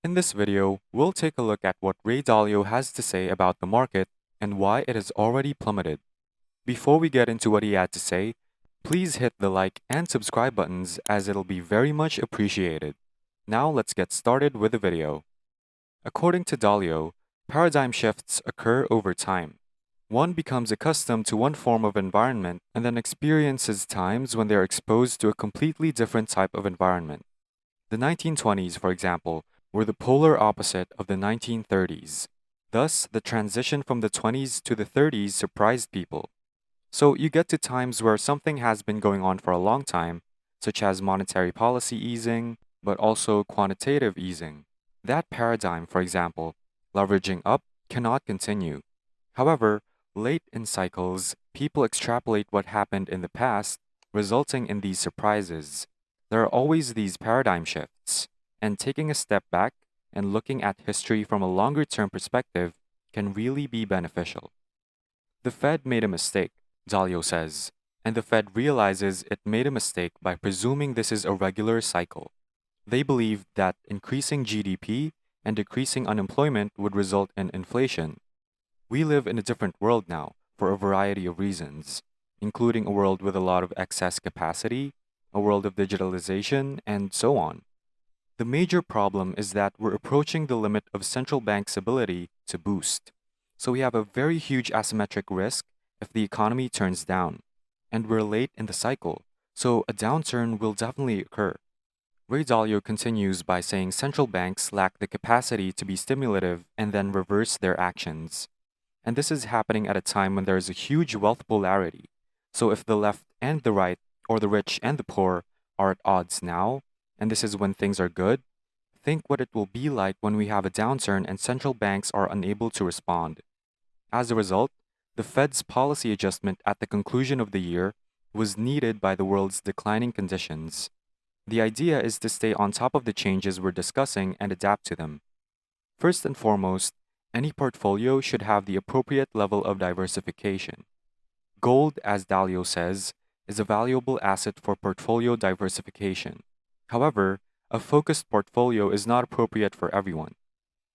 In this video, we'll take a look at what Ray Dalio has to say about the market and why it has already plummeted. Before we get into what he had to say, please hit the like and subscribe buttons as it'll be very much appreciated. Now let's get started with the video. According to Dalio, paradigm shifts occur over time. One becomes accustomed to one form of environment and then experiences times when they're exposed to a completely different type of environment. The 1920s, for example, were the polar opposite of the 1930s. Thus, the transition from the 20s to the 30s surprised people. So you get to times where something has been going on for a long time, such as monetary policy easing, but also quantitative easing. That paradigm, for example, leveraging up, cannot continue. However, late in cycles, people extrapolate what happened in the past, resulting in these surprises. There are always these paradigm shifts, and taking a step back and looking at history from a longer term perspective can really be beneficial. The Fed made a mistake, Dalio says, and the Fed realizes it made a mistake by presuming this is a regular cycle. They believed that increasing GDP and decreasing unemployment would result in inflation. We live in a different world now for a variety of reasons, including a world with a lot of excess capacity, a world of digitalization, and so on. The major problem is that we're approaching the limit of central banks' ability to boost. So we have a very huge asymmetric risk if the economy turns down. And we're late in the cycle, so a downturn will definitely occur. Ray Dalio continues by saying central banks lack the capacity to be stimulative and then reverse their actions. And this is happening at a time when there is a huge wealth polarity. So if the left and the right, or the rich and the poor, are at odds now, and this is when things are good, think what it will be like when we have a downturn and central banks are unable to respond. As a result, the Fed's policy adjustment at the conclusion of the year was needed by the world's declining conditions. The idea is to stay on top of the changes we're discussing and adapt to them. First and foremost, any portfolio should have the appropriate level of diversification. Gold, as Dalio says, is a valuable asset for portfolio diversification. However, a focused portfolio is not appropriate for everyone.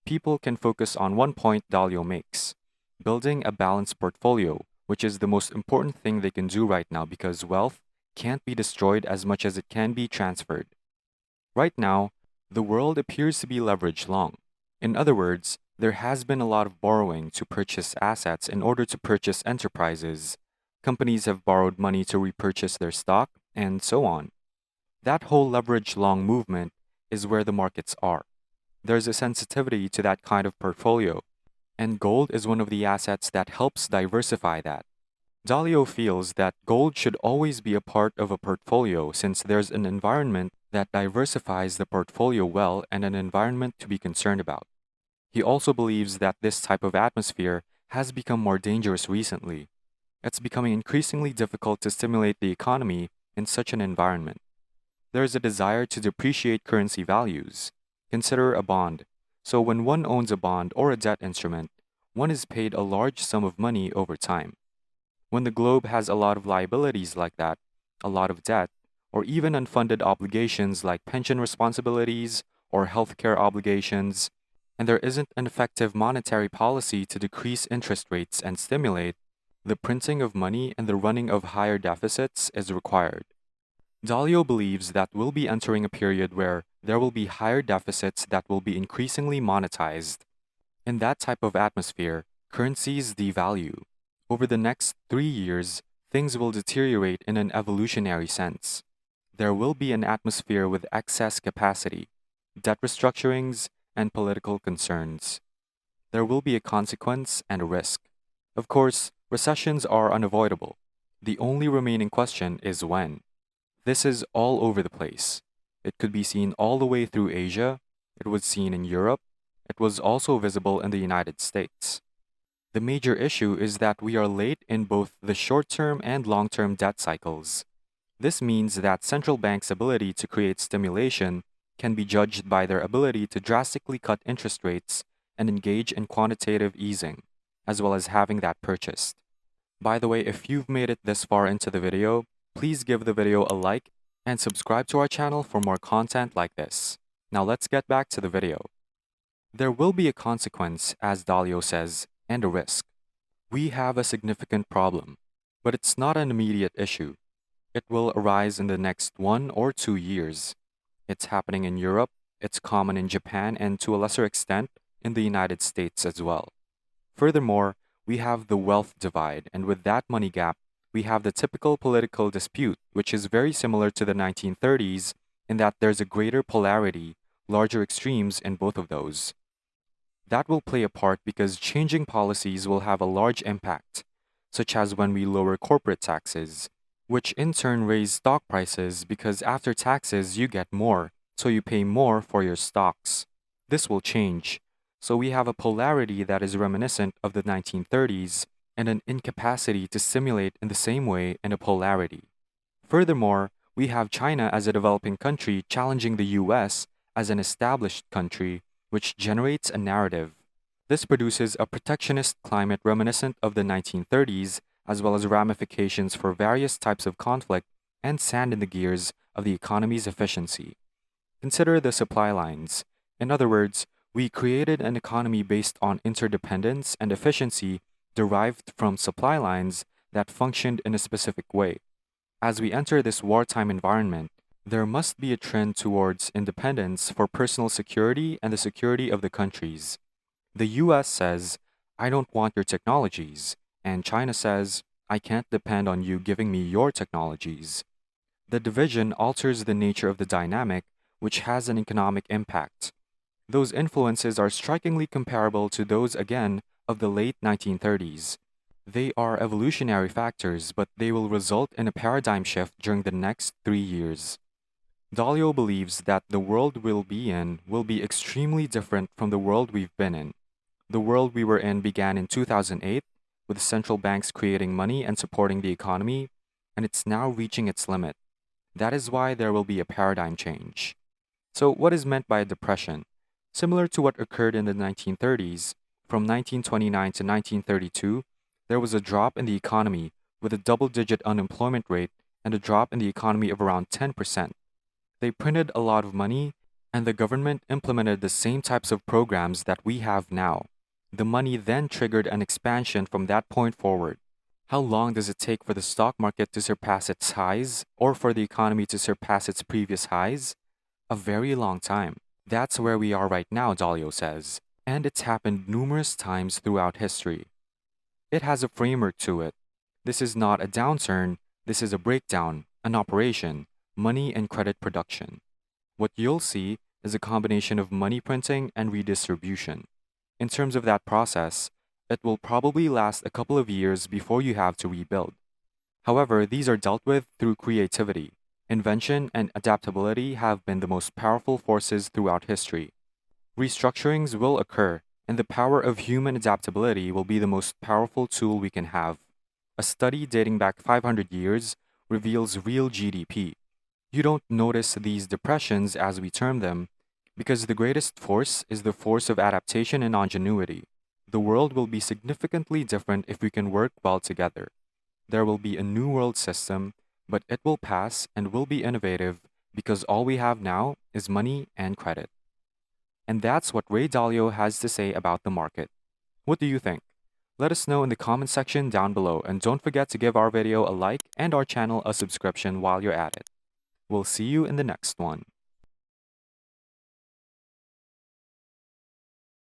People can focus on one point Dalio makes: building a balanced portfolio, which is the most important thing they can do right now because wealth can't be destroyed as much as it can be transferred. Right now, the world appears to be leveraged long. In other words, there has been a lot of borrowing to purchase assets in order to purchase enterprises. Companies have borrowed money to repurchase their stock, and so on. That whole leverage long movement is where the markets are. There's a sensitivity to that kind of portfolio, and gold is one of the assets that helps diversify that. Dalio feels that gold should always be a part of a portfolio since there's an environment that diversifies the portfolio well and an environment to be concerned about. He also believes that this type of atmosphere has become more dangerous recently. It's becoming increasingly difficult to stimulate the economy in such an environment. There is a desire to depreciate currency values. Consider a bond. So when one owns a bond or a debt instrument, one is paid a large sum of money over time. When the globe has a lot of liabilities like that, a lot of debt, or even unfunded obligations like pension responsibilities or healthcare obligations, and there isn't an effective monetary policy to decrease interest rates and stimulate, the printing of money and the running of higher deficits is required. Dalio believes that we'll be entering a period where there will be higher deficits that will be increasingly monetized. In that type of atmosphere, currencies devalue. Over the next 3 years, things will deteriorate in an evolutionary sense. There will be an atmosphere with excess capacity, debt restructurings, and political concerns. There will be a consequence and a risk. Of course, recessions are unavoidable. The only remaining question is when. This is all over the place. It could be seen all the way through Asia. It was seen in Europe. It was also visible in the United States. The major issue is that we are late in both the short-term and long-term debt cycles. This means that central banks' ability to create stimulation can be judged by their ability to drastically cut interest rates and engage in quantitative easing, as well as having that purchased. By the way, if you've made it this far into the video, please give the video a like and subscribe to our channel for more content like this. Now let's get back to the video. There will be a consequence, as Dalio says, and a risk. We have a significant problem, but it's not an immediate issue. It will arise in the next 1 or 2 years. It's happening in Europe, it's common in Japan, and to a lesser extent, in the United States as well. Furthermore, we have the wealth divide, and with that money gap, we have the typical political dispute, which is very similar to the 1930s in that there's a greater polarity, larger extremes in both of those. That will play a part because changing policies will have a large impact, such as when we lower corporate taxes, which in turn raise stock prices because after taxes you get more, so you pay more for your stocks. This will change. So we have a polarity that is reminiscent of the 1930s and an incapacity to simulate in the same way in a polarity. Furthermore, we have China as a developing country challenging the US as an established country, which generates a narrative. This produces a protectionist climate reminiscent of the 1930s, as well as ramifications for various types of conflict and sand in the gears of the economy's efficiency. Consider the supply lines. In other words, we created an economy based on interdependence and efficiency derived from supply lines that functioned in a specific way. As we enter this wartime environment, there must be a trend towards independence for personal security and the security of the countries. The US says, I don't want your technologies, and China says, I can't depend on you giving me your technologies. The division alters the nature of the dynamic, which has an economic impact. Those influences are strikingly comparable to those again of the late 1930s. They are evolutionary factors, but they will result in a paradigm shift during the next 3 years. Dalio believes that the world we'll be in will be extremely different from the world we've been in. The world we were in began in 2008, with central banks creating money and supporting the economy, and it's now reaching its limit. That is why there will be a paradigm change. So, what is meant by a depression? Similar to what occurred in the 1930s, from 1929 to 1932, there was a drop in the economy with a double-digit unemployment rate and a drop in the economy of around 10%. They printed a lot of money, and the government implemented the same types of programs that we have now. The money then triggered an expansion from that point forward. How long does it take for the stock market to surpass its highs or for the economy to surpass its previous highs? A very long time. That's where we are right now, Dalio says, and it's happened numerous times throughout history. It has a framework to it. This is not a downturn, this is a breakdown, an operation, money and credit production. What you'll see is a combination of money printing and redistribution. In terms of that process, it will probably last a couple of years before you have to rebuild. However, these are dealt with through creativity. Invention and adaptability have been the most powerful forces throughout history. Restructurings will occur, and the power of human adaptability will be the most powerful tool we can have. A study dating back 500 years reveals real GDP. You don't notice these depressions, as we term them, because the greatest force is the force of adaptation and ingenuity. The world will be significantly different if we can work well together. There will be a new world system, but it will pass and will be innovative because all we have now is money and credit. And that's what Ray Dalio has to say about the market. What do you think? Let us know in the comment section down below, and don't forget to give our video a like and our channel a subscription while you're at it. We'll see you in the next one.